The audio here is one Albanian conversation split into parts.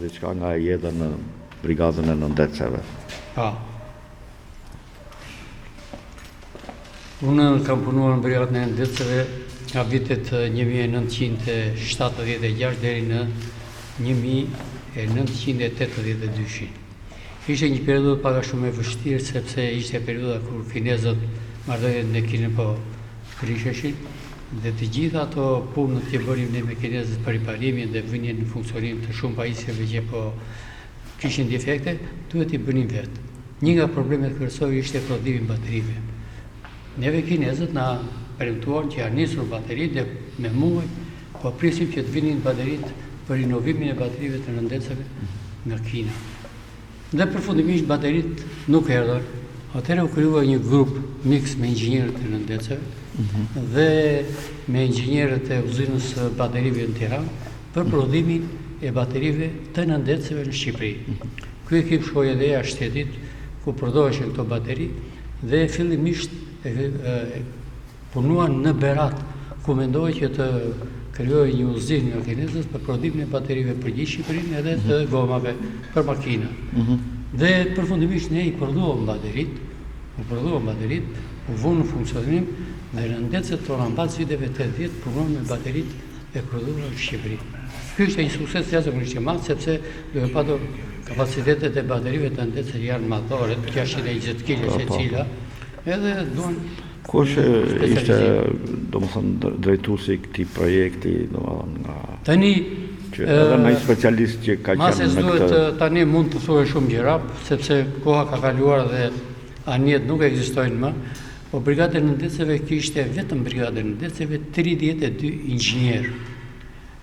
Diçka nga jeta në brigadën e nëndeceve. Unë kam punuar në brigadën e nëndeceve nga vitet 1976 deri në 1982. Ishte një periudhë pak shumë e vështirë sepse ishte periudha kur kinezët marrëdhëniet ne kine po krisheshin dhe të gjitha ato punët që bërim ne me kinezët për riparimin dhe vënien në funksionim të shumë pajisjeve që po kishin defekte, duhet i bënim vetë. Një nga problemet kryesore ishte prodhimi i baterive. Neve kinezët na premtuan që janë nisur bateritë dhe me muaj po prisim që të vinin bateritë për rinovimin e baterive të nëndeceve nga Kina. Dhe përfundimisht bateritë nuk erdhën. Atëherë u krijua një grup miks me inxhinierët e nëndeceve dhe me inxhinierët e uzinës së baterive në Tiranë për prodhimin e baterive të nëndeceve në Shqipëri. Ky ekip shkoi edhe jashtë shtetit ku prodhoheshin këto bateri dhe fillimisht punuan në Berat, ku mendohej që të krijojë një uzinë nga kinezët për prodhimin e baterive për gjithë Shqipërinë edhe të gomave për makina. Dhe përfundimisht ne i prodhuam bateritë, u vënë në funksionim dhe nëndecet tona mbas viteve 80 punuan me bateritë e prodhuara në Shqipëri. Ky ishte një sukses jashtëzakonisht i madh sepse duke patur kapacitetet e baterive të nëndeceve janë madhore, 620 kg secila, edhe duan. Kush ishte, domethënë, drejtuesi i këtij projekti, domethënë nga tani edhe ndaj specialist që ka qenë në këtë. Tani mund të thuaj shumë gjëra, sepse koha ka kaluar dhe anjet nuk ekzistojnë më, po brigada e nëndeceve kishte vetëm brigada e nëndeceve 32 inxhinierë.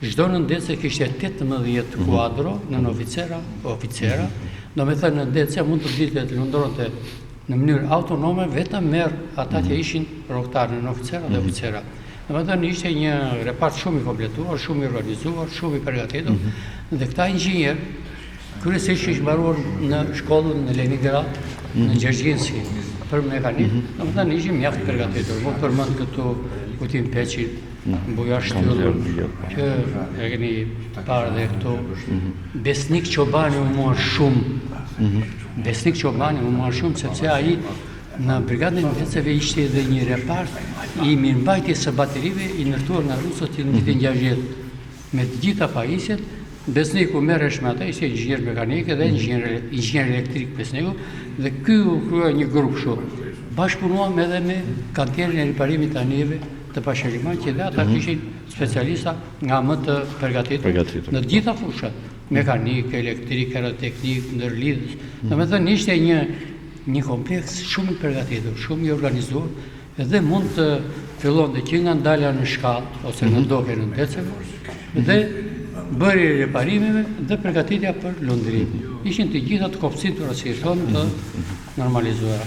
Çdo nëndece kishte 18 kuadro në oficera, domethënë nëndecja mund të dilte të lundronte në mënyrë autonome vetëm merr ata që ishin rrogtarë në oficera dhe oficera. Domethënë ishte një repart shumë i kompletuar, shumë i organizuar, shumë i përgatitur dhe këta inxhinierë kryesisht ishin mbaruar në shkollën në Leningrad, në Gjergjinski për mekanik, domethënë ishin mjaft përgatitur. Mund përmend këtu Putin Peçin, Bujar Shtyllën, që e keni parë dhe këtu. Besnik Çobani u mor shumë. Besnik Çobani u mor shumë sepse ai në brigadën e nëndeceve ishte edhe një repart i mirëmbajtjes së baterive i ndërtuar nga rusët në vitin 60 me të gjitha pajisjet. Besniku merresh me ata, ishte inxhinier mekanik dhe inxhinier elektrik Besniku dhe ky u krye një grup kështu. Bashkëpunuam edhe me kantierin e riparimit të anijeve të Pasheliman, që dhe ata kishin specialista nga më të përgatitur në të gjitha fushat, mekanik, elektrik, aeroteknik, ndërlidhës. Domethënë ishte një kompleks shumë i përgatitur, shumë i organizuar, edhe mund të fillonte që nga ndala në shkallë ose në dokë në nëndeceve dhe bërja e riparimeve dhe përgatitja për lundrim. Ishin të gjitha të kopcitura, si thonë, të normalizuara.